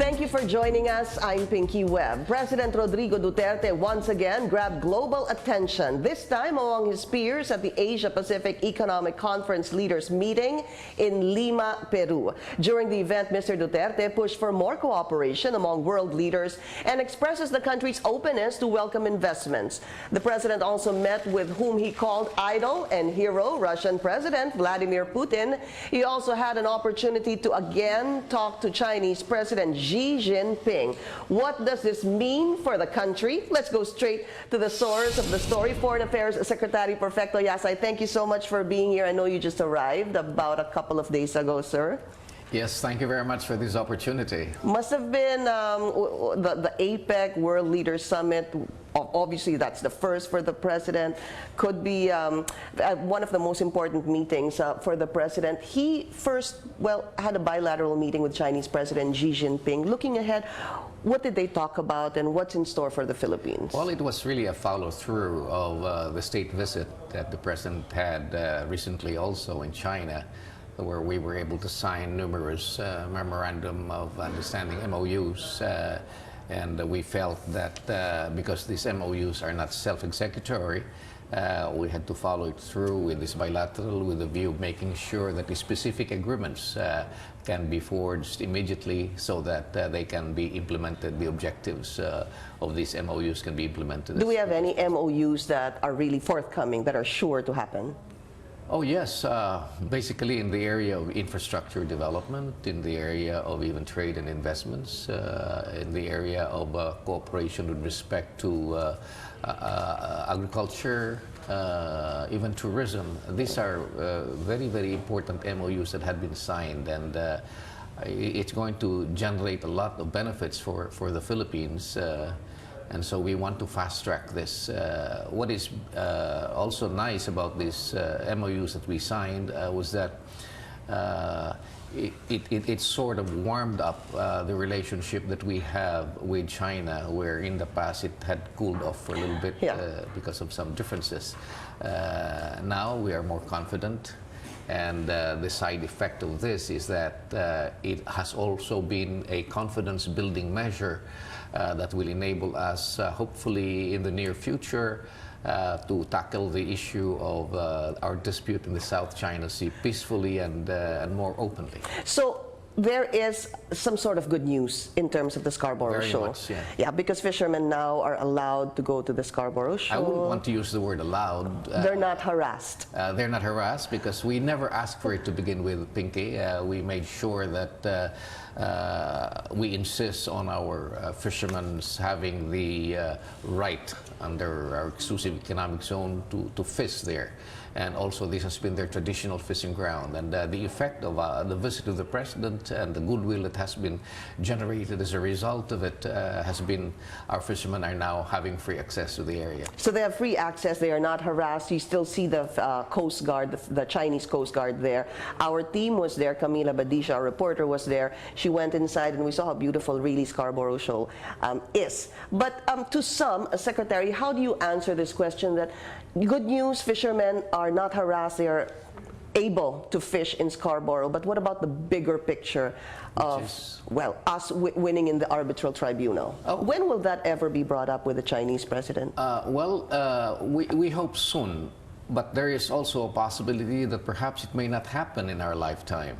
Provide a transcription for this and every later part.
Thank you for joining us. I'm Pinky Webb. President Rodrigo Duterte once again grabbed global attention, this time among his peers at the Asia-Pacific Economic Conference Leaders Meeting in Lima, Peru. During the event, Mr. Duterte pushed for more cooperation among world leaders and expresses the country's openness to welcome investments. The president also met with whom he called idol and hero, Russian President Vladimir Putin. He also had an opportunity to again talk to Chinese President Xi Jinping. What does this mean for the country? Let's go straight to the source of the story. Foreign Affairs Secretary Perfecto Yasay, thank you so much for being here. I know you just arrived about a couple of days ago, sir. Yes, thank you very much for this opportunity. Must have been the APEC World Leaders Summit. Obviously, that's the first for the president. Could be one of the most important meetings for the president. He first, had a bilateral meeting with Chinese President Xi Jinping. Looking ahead, what did they talk about and what's in store for the Philippines? Well, it was really a follow-through of the state visit that the president had recently also in China, where we were able to sign numerous memorandum of understanding, MOUs, and we felt that because these MOUs are not self-executory, we had to follow it through with this bilateral with the view of making sure that the specific agreements can be forged immediately so that they can be implemented, the objectives of these MOUs can be implemented. Do we have any MOUs that are really forthcoming, that are sure to happen? Oh yes, basically in the area of infrastructure development, in the area of even trade and investments, in the area of cooperation with respect to agriculture, even tourism. These are very, very important MOUs that had been signed, and it's going to generate a lot of benefits for the Philippines. And so we want to fast-track this. What is also nice about these MOUs that we signed was that it sort of warmed up the relationship that we have with China, where in the past it had cooled off for a little bit because of some differences. Now we are more confident. And the side effect of this is that it has also been a confidence-building measure that will enable us, hopefully in the near future, to tackle the issue of our dispute in the South China Sea peacefully and more openly. So there is some sort of good news in terms of the Scarborough Show. Much, yeah. Yeah, because fishermen now are allowed to go to the Scarborough Show. I wouldn't want to use the word allowed. They're not harassed. They're not harassed because we never asked for it to begin with, Pinky. We made sure that we insist on our fishermen having the right under our exclusive economic zone to fish there. And also this has been their traditional fishing ground. And the effect of the visit of the president and the goodwill that has been generated as a result of it has been our fishermen are now having free access to the area. So they have free access, they are not harassed. You still see the Coast Guard, the Chinese Coast Guard there. Our team was there, Camila Badisha, our reporter, was there. She went inside and we saw how beautiful really Scarborough Show is. But to some, Secretary, how do you answer this question that good news, fishermen are not harassed, they are able to fish in Scarborough, but what about the bigger picture of, us winning in the arbitral tribunal? When will that ever be brought up with the Chinese president? We hope soon, but there is also a possibility that perhaps it may not happen in our lifetime.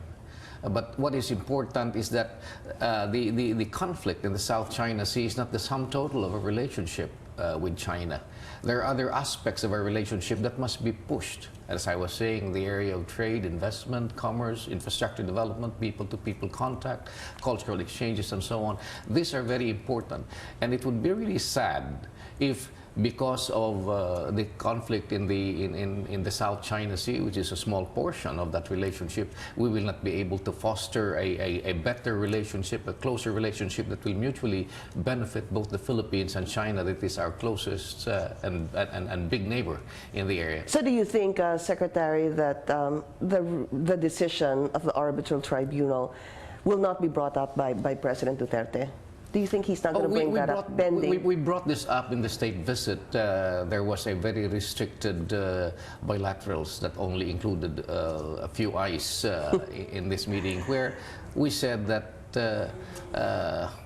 But what is important is that the conflict in the South China Sea is not the sum total of a relationship with China. There are other aspects of our relationship that must be pushed. As I was saying, the area of trade, investment, commerce, infrastructure development, people-to-people contact, cultural exchanges, and so on. These are very important. And it would be really sad if, because of the conflict in the South China Sea, which is a small portion of that relationship, we will not be able to foster a better relationship, a closer relationship that will mutually benefit both the Philippines and China, that is our closest and big neighbor in the area. So do you think, Secretary, that the decision of the arbitral tribunal will not be brought up by President Duterte? Do you think he's not going to bring that up pending? We brought this up in the state visit. There was a very restricted bilaterals that only included a few eyes in this meeting, where we said that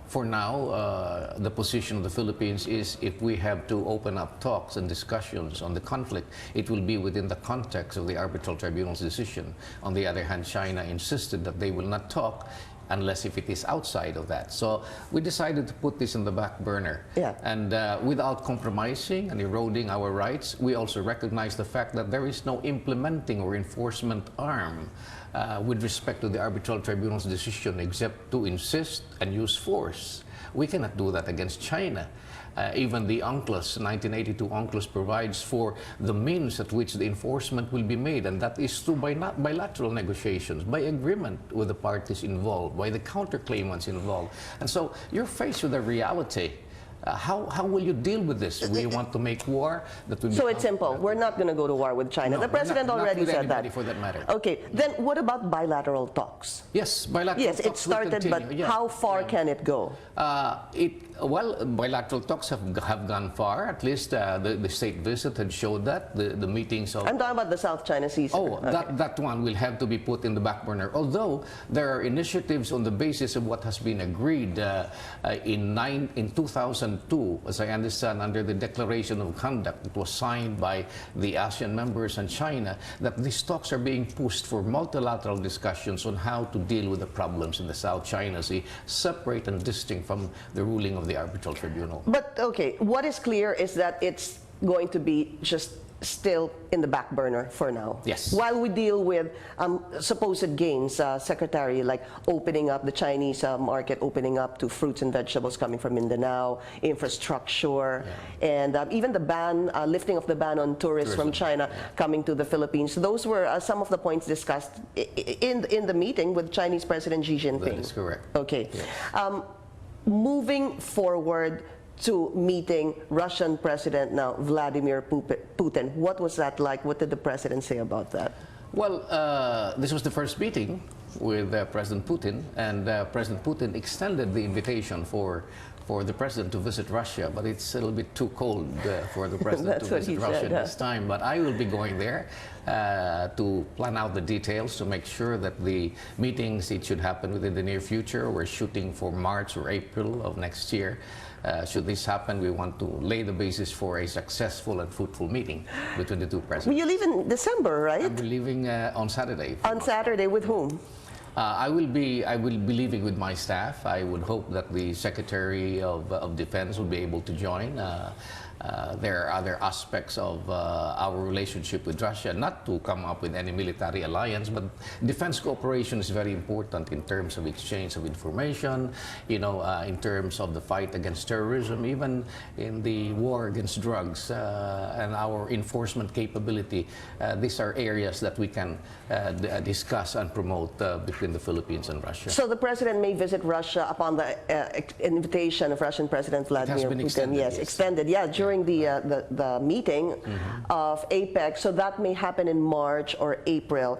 for now, the position of the Philippines is if we have to open up talks and discussions on the conflict, it will be within the context of the arbitral tribunal's decision. On the other hand, China insisted that they will not talk unless if it is outside of that. So we decided to put this in the back burner. Yeah. And without compromising and eroding our rights, we also recognize the fact that there is no implementing or enforcement arm with respect to the arbitral tribunal's decision except to insist and use force. We cannot do that against China. Even the UNCLOS, 1982 UNCLOS, provides for the means at which the enforcement will be made, and that is through bilateral negotiations, by agreement with the parties involved, by the counterclaimants involved. And so you're faced with a reality. How will you deal with this? We want to make war. So it's simple. We're not going to go to war with China. No, the president not already with said anybody that. For that matter. Okay. Then what about bilateral talks? Yes, bilateral yes, talks it started, will but continue. Yeah. how far can it go? Well, bilateral talks have gone far. At least the state visit had showed that. The meetings of... I'm talking about the South China Sea. Oh, okay. that one will have to be put in the back burner. Although there are initiatives on the basis of what has been agreed in 2002, as I understand, under the Declaration of Conduct that was signed by the ASEAN members and China, that these talks are being pushed for multilateral discussions on how to deal with the problems in the South China Sea, separate and distinct from the ruling of the arbitral tribunal. But okay, what is clear is that it's going to be just still in the back burner for now. Yes. While we deal with supposed gains, Secretary, like opening up the Chinese market, opening up to fruits and vegetables coming from Mindanao, infrastructure, and even the ban, lifting of the ban on tourists from China coming to the Philippines. Those were some of the points discussed in the meeting with Chinese President Xi Jinping. That is correct. Okay. Yes. Moving forward to meeting Russian President now, Vladimir Putin. What was that like? What did the President say about that? Well, this was the first meeting with President Putin, and President Putin extended the invitation for the President to visit Russia, but it's a little bit too cold for the President to visit Russia this time. But I will be going there to plan out the details to make sure that the meetings, it should happen within the near future. We're shooting for March or April of next year. Should this happen, we want to lay the basis for a successful and fruitful meeting between the two presidents. Well, you leave in December, right? I'll be leaving on Saturday. On Saturday, with whom? I will be leaving with my staff. I would hope that the Secretary of Defense will be able to join. There are other aspects of our relationship with Russia, not to come up with any military alliance, but defense cooperation is very important in terms of exchange of information, you know, in terms of the fight against terrorism, even in the war against drugs and our enforcement capability. These are areas that we can discuss and promote between the Philippines and Russia. So the President may visit Russia upon the invitation of Russian President Vladimir Putin. Extended, yes, extended. Yeah, during the meeting of APEC. So that may happen in March or April.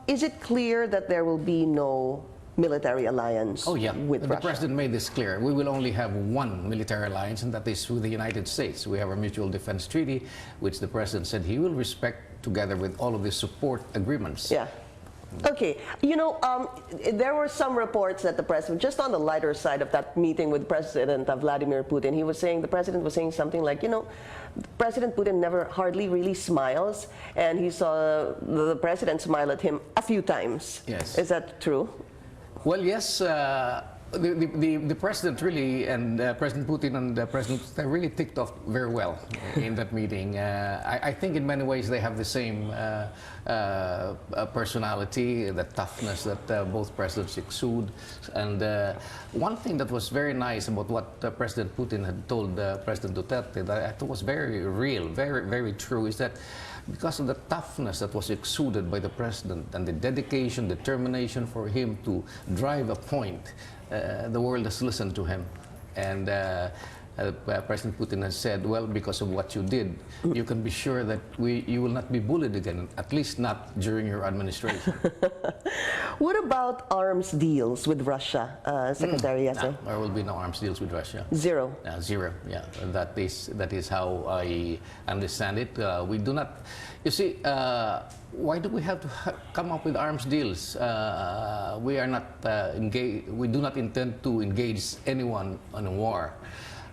Is it clear that there will be no military alliance with Russia? The President made this clear. We will only have one military alliance, and that is with the United States. We have a mutual defense treaty, which the President said he will respect together with all of the support agreements. Yeah. Okay, you know, there were some reports that the President, just on the lighter side of that meeting with President Vladimir Putin, he was saying, the President was saying something like, you know, President Putin never hardly really smiles, and he saw the President smile at him a few times. Yes. Is that true? Well, yes. The President really, and President Putin and President Putin really ticked off very well in that meeting. I think in many ways they have the same personality, the toughness that both presidents exude. And one thing that was very nice about what President Putin had told President Duterte that I thought was very real, very true, is that because of the toughness that was exuded by the President and the dedication, determination for him to drive a point, the world has listened to him. And President Putin has said, well, because of what you did, you can be sure that you will not be bullied again, at least not during your administration. What about arms deals with Russia, Secretary Yasay? There will be no arms deals with Russia. Zero. Zero, yeah. That is how I understand it. We do not, you see, why do we have to come up with arms deals? We are not engaged, we do not intend to engage anyone in a war.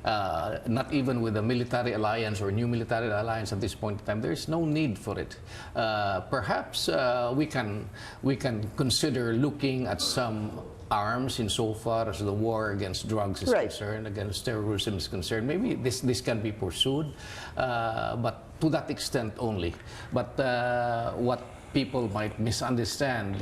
Not even with a military alliance or new military alliance at this point in time. There is no need for it. Perhaps we can consider looking at some arms insofar as the war against drugs is concerned, against terrorism is concerned. Maybe this can be pursued, but to that extent only. But what people might misunderstand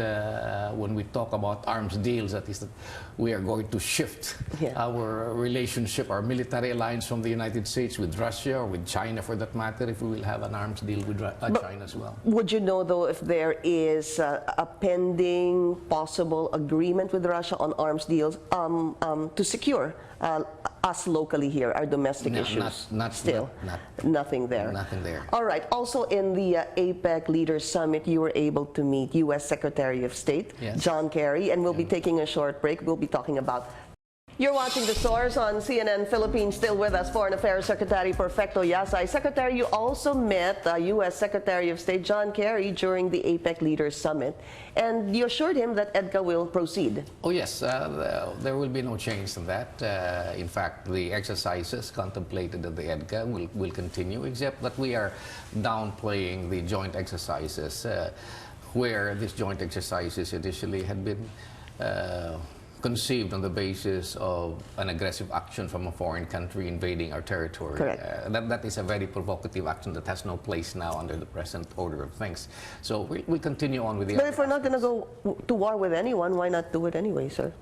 when we talk about arms deals, that is that we are going to shift our relationship, our military alliance from the United States with Russia or with China for that matter, if we will have an arms deal with China as well. Would you know, though, if there is a pending possible agreement with Russia on arms deals to secure us locally here, our domestic issues? Nothing there. Nothing there. All right. Also in the APEC Leaders Summit, you were able to meet U.S. Secretary of State John Kerry, and we'll be taking a short break. We'll be talking about. You're watching The Source on CNN Philippines. Still with us, Foreign Affairs Secretary Perfecto Yasay. Secretary, you also met U.S. Secretary of State John Kerry during the APEC Leaders Summit, and you assured him that EDCA will proceed. Oh yes, there will be no change to that. In fact, the exercises contemplated at the EDCA will continue, except that we are downplaying the joint exercises, where these joint exercises initially had been conceived on the basis of an aggressive action from a foreign country invading our territory. Correct. That is a very provocative action that has no place now under the present order of things. So we continue on with the. But if we're not going to go to war with anyone, why not do it anyway, sir?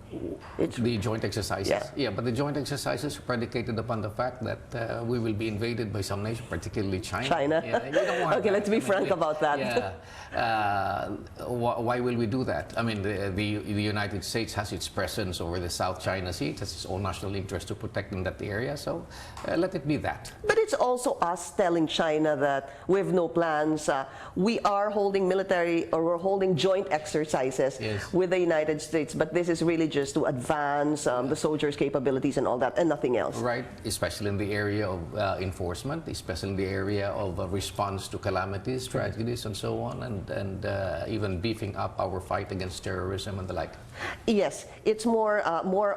It's the joint exercises. Yeah, but the joint exercises are predicated upon the fact that we will be invaded by some nation, particularly China. China. Yeah, you don't want okay, let's be frank about that. Yeah. Why will we do that? I mean, the United States has its presence over the South China Sea. It has its own national interest to protect in that area, so let it be that. But it's also us telling China that we have no plans. We are holding military, or we're holding joint exercises with the United States, but this is really just to advance the soldiers' capabilities and all that, and nothing else. Right, especially in the area of enforcement, especially in the area of response to calamities, tragedies, and so on, and even beefing up our fight against terrorism and the like. Yes, it's more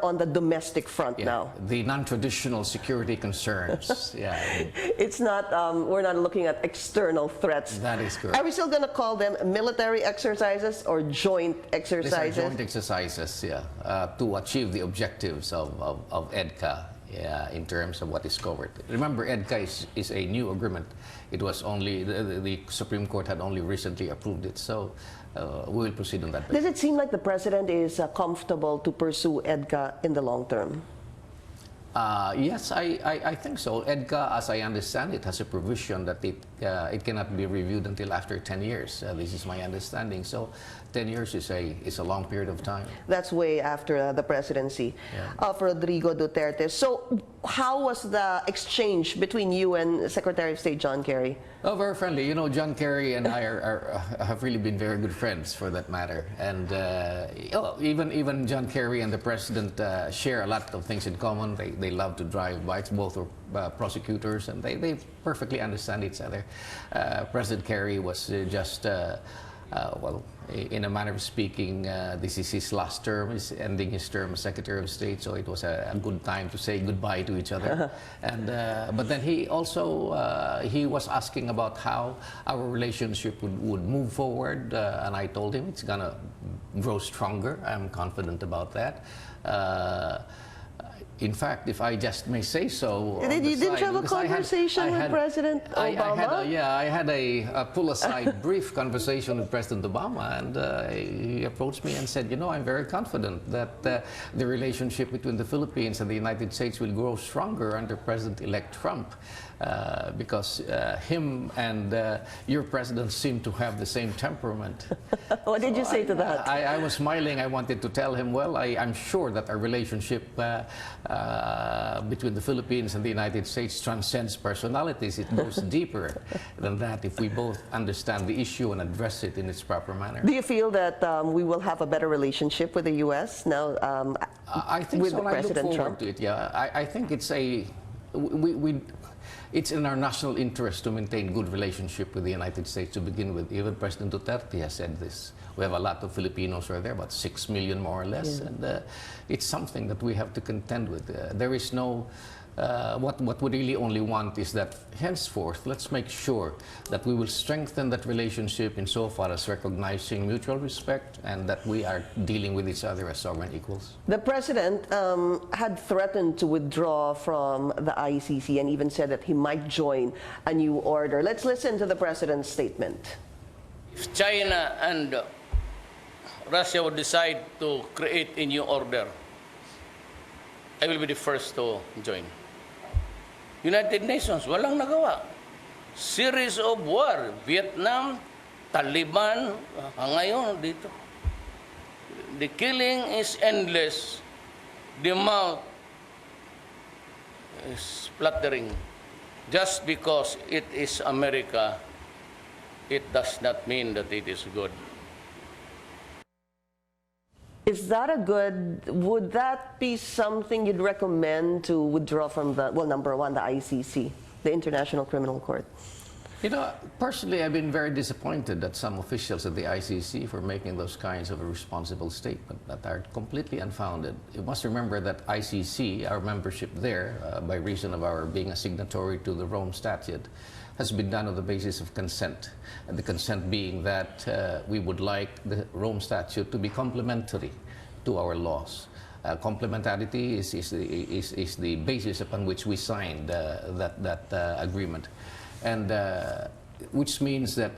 on the domestic front now. The non-traditional security concerns. It's not. We're not looking at external threats. That is correct. Are we still going to call them military exercises or joint exercises? These are joint exercises, to achieve the objectives of EDCA. In terms of what is covered. Remember, EDCA is a new agreement. It was only, the Supreme Court had only recently approved it, so we will proceed on that basis. Does it seem like the President is comfortable to pursue EDCA in the long term? Yes, I think so. EDCA, as I understand it, has a provision that it cannot be reviewed until after 10 years. This is my understanding. So 10 years is a long period of time. That's way after the presidency of Rodrigo Duterte. So how was the exchange between you and Secretary of State John Kerry? Oh, very friendly. You know, John Kerry and I have really been very good friends, for that matter. And even John Kerry and the President share a lot of things in common. They love to drive bikes. Both are prosecutors, and they perfectly understand each other. President Kerry was just well, in a manner of speaking, this is his last term. He's ending his term as Secretary of State, so it was a good time to say goodbye to each other. And but then he also he was asking about how our relationship would move forward, and I told him it's gonna grow stronger. I'm confident about that. In fact, if I just may say so, didn't you have a conversation with President Obama? I had a pull-aside brief conversation with President Obama, and he approached me and said, you know, I'm very confident that the relationship between the Philippines and the United States will grow stronger under President-elect Trump. Because him and your president seem to have the same temperament. What did you say to that? I was smiling. I wanted to tell him, well, I'm sure that our relationship between the Philippines and the United States transcends personalities. It goes deeper than that if we both understand the issue and address it in its proper manner. Do you feel that we will have a better relationship with the U.S. now I think with so. I look President forward Trump? to it. Yeah, I think it's it's in our national interest to maintain good relationship with the United States to begin with. Even President Duterte has said this. We have a lot of Filipinos who are there, about 6 million more or less, and it's something that we have to contend with. There is no. What we really only want is that henceforth, let's make sure that we will strengthen that relationship insofar as recognizing mutual respect and that we are dealing with each other as sovereign equals. The president had threatened to withdraw from the ICC and even said that he might join a new order. Let's listen to the president's statement. If China and Russia would decide to create a new order, I will be the first to join. United Nations, walang nagawa. Series of war, Vietnam, Taliban, ngayon dito. The killing is endless. The mouth is fluttering. Just because it is America, it does not mean that it is good. Is that would that be something you'd recommend to withdraw from the, well, number one, the ICC, the International Criminal Court? You know, personally, I've been very disappointed at some officials at the ICC for making those kinds of irresponsible statements that are completely unfounded. You must remember that ICC, our membership there, by reason of our being a signatory to the Rome Statute, has been done on the basis of consent. And the consent being that we would like the Rome Statute to be complementary to our laws. Complementarity is the basis upon which we signed that agreement. And which means that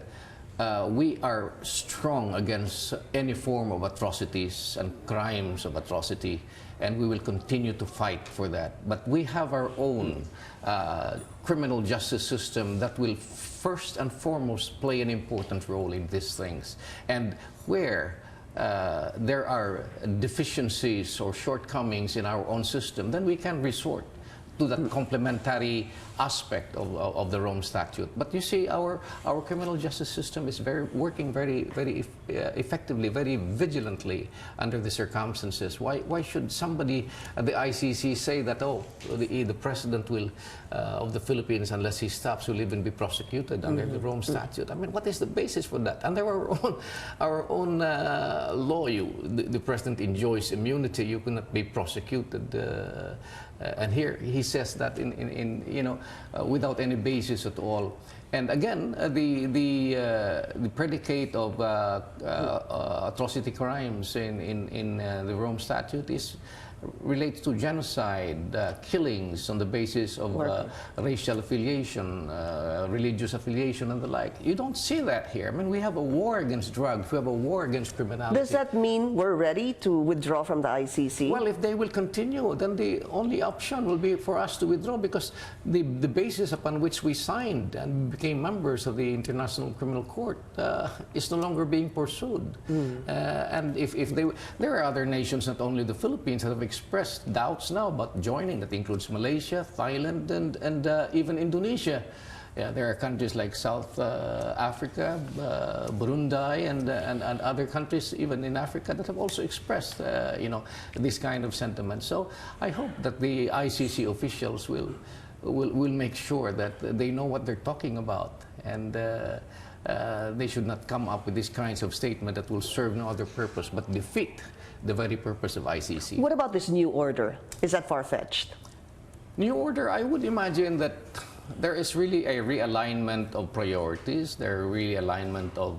we are strong against any form of atrocities and crimes of atrocity, and we will continue to fight for that. But we have our own criminal justice system that will first and foremost play an important role in these things. And where there are deficiencies or shortcomings in our own system, then we can resort to that complementary aspect of the Rome Statute. But you see, our criminal justice system is working very effectively, very vigilantly under the circumstances. Why should somebody at the ICC say that, oh, the president will of the Philippines, unless he stops, will even be prosecuted under the Rome Statute? I mean, what is the basis for that? Under our own law, the president enjoys immunity. You cannot be prosecuted. And here he says that without any basis at all. And again, the predicate of atrocity crimes in the Rome Statute relates to genocide, killings on the basis of racial affiliation, religious affiliation, and the like. You don't see that here. I mean, we have a war against drugs. We have a war against criminality. Does that mean we're ready to withdraw from the ICC? Well, if they will continue, then the only option will be for us to withdraw, because the basis upon which we signed and became members of the International Criminal Court is no longer being pursued. And if there are other nations, not only the Philippines, that have expressed doubts now about joining. That includes Malaysia, Thailand, and even Indonesia. Yeah, there are countries like South Africa, Burundi, and other countries, even in Africa, that have also expressed, this kind of sentiment. So I hope that the ICC officials will make sure that they know what they're talking about, and they should not come up with these kinds of statements that will serve no other purpose but defeat the very purpose of ICC. What about this new order? Is that far-fetched? New order, I would imagine that there is really a realignment of priorities. There are realignment of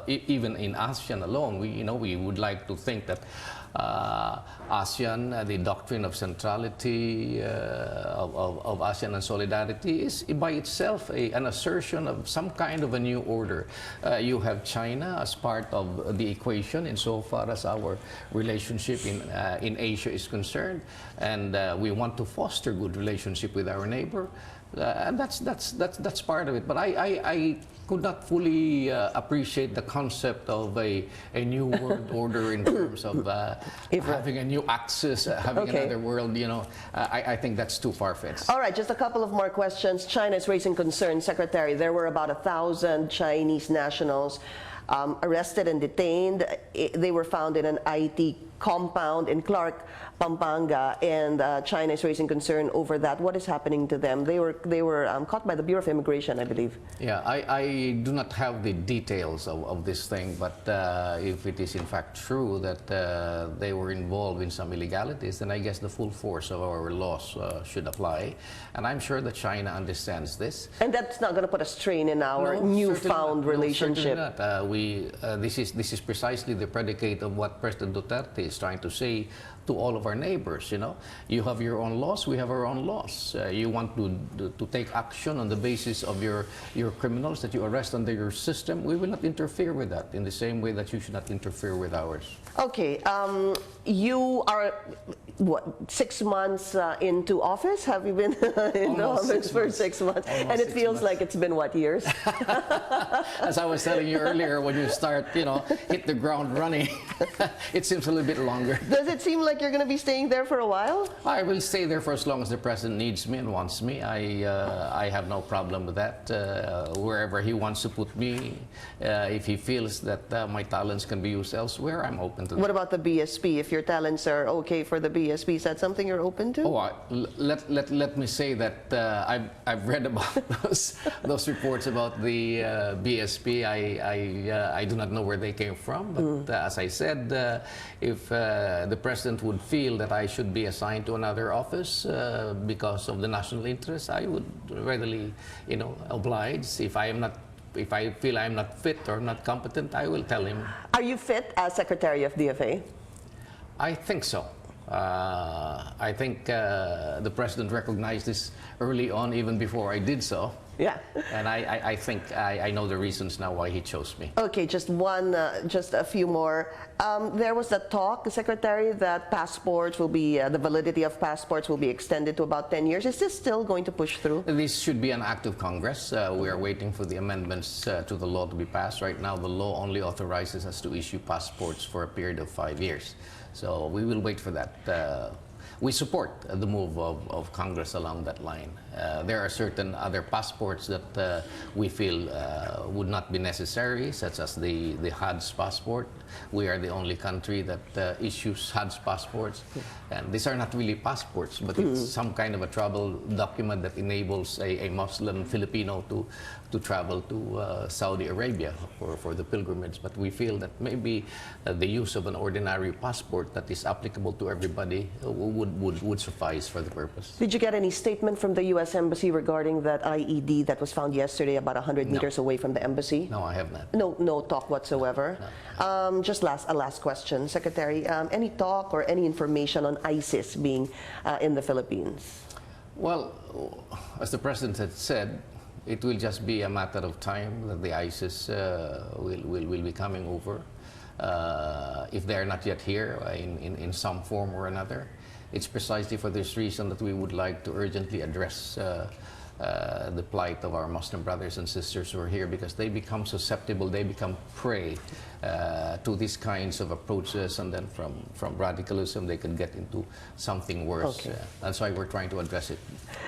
even in ASEAN alone. We would like to think that ASEAN, the doctrine of centrality of ASEAN and solidarity is by itself an assertion of some kind of a new order. You have China as part of the equation insofar as our relationship in Asia is concerned, and we want to foster good relationship with our neighbor. war. And that's part of it. But I could not fully appreciate the concept of a new world order in terms of having a new axis, having another world. You know, I think that's too far-fetched. All right, just a couple of more questions. China is raising concern, Secretary. There were about 1,000 Chinese nationals arrested and detained. They were found in an IT compound in Clark, Pampanga, and China is raising concern over that. What is happening to them? They were caught by the Bureau of Immigration, I believe. Yeah, I do not have the details of this thing, but if it is in fact true that they were involved in some illegalities, then I guess the full force of our laws should apply. And I'm sure that China understands this. And that's not going to put a strain in our newfound relationship. No, certainly not. This is precisely the predicate of what President Duterte is trying to say to all of our neighbors. You know, you have your own laws, we have our own laws. You want to take action on the basis of your criminals that you arrest under your system. We will not interfere with that in the same way that you should not interfere with ours. Okay, you are what, 6 months into office? Have you been in the office for 6 months? And it feels like it's been what, years? As I was telling you earlier, when you start, you know, hit the ground running, it seems a little bit longer. Does it seem like you're going to be staying there for a while? I will stay there for as long as the president needs me and wants me. I have no problem with that. Wherever he wants to put me, if he feels that my talents can be used elsewhere, I'm open to that. What about the BSP? If your talents are okay for the BSP, is that something you're open to? Oh, let me say that I've read about those reports about the BSP. I do not know where they came from, but as I said, if the president would feel that I should be assigned to another office because of the national interest, I would readily, you know, oblige. If I feel I'm not fit or not competent, I will tell him. Are you fit as Secretary of DFA? I think so. I think the president recognized this early on, even before I did so. Yeah. And I think I know the reasons now why he chose me. Okay, just a few more. There was that talk, Secretary, that passports will be, the validity of passports will be extended to about 10 years. Is this still going to push through? This should be an act of Congress. We are waiting for the amendments to the law to be passed. Right now, the law only authorizes us to issue passports for a period of 5 years. So we will wait for that. We support the move of Congress along that line. There are certain other passports that we feel would not be necessary, such as the HUD's passport. We are the only country that issues HUD's passports. And these are not really passports, but it's some kind of a travel document that enables a Muslim Filipino to travel to Saudi Arabia for the pilgrimage. But we feel that maybe the use of an ordinary passport that is applicable to everybody would suffice for the purpose. Did you get any statement from the U.S. Embassy regarding that IED that was found yesterday about 100 meters away from the embassy? No, I have not. No talk whatsoever? No. Just a last question, Secretary. Any talk or any information on ISIS being in the Philippines? Well, as the President had said, it will just be a matter of time that the ISIS will be coming over. If they are not yet here in some form or another. It's precisely for this reason that we would like to urgently address the plight of our Muslim brothers and sisters who are here, because they become susceptible, they become prey to these kinds of approaches, and then from radicalism they can get into something worse. Okay. That's why we're trying to address it.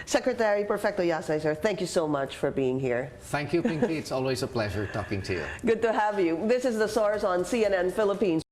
Secretary Perfecto Yasay, sir, thank you so much for being here. Thank you, Pinky. It's always a pleasure talking to you. Good to have you. This is The Source on CNN Philippines.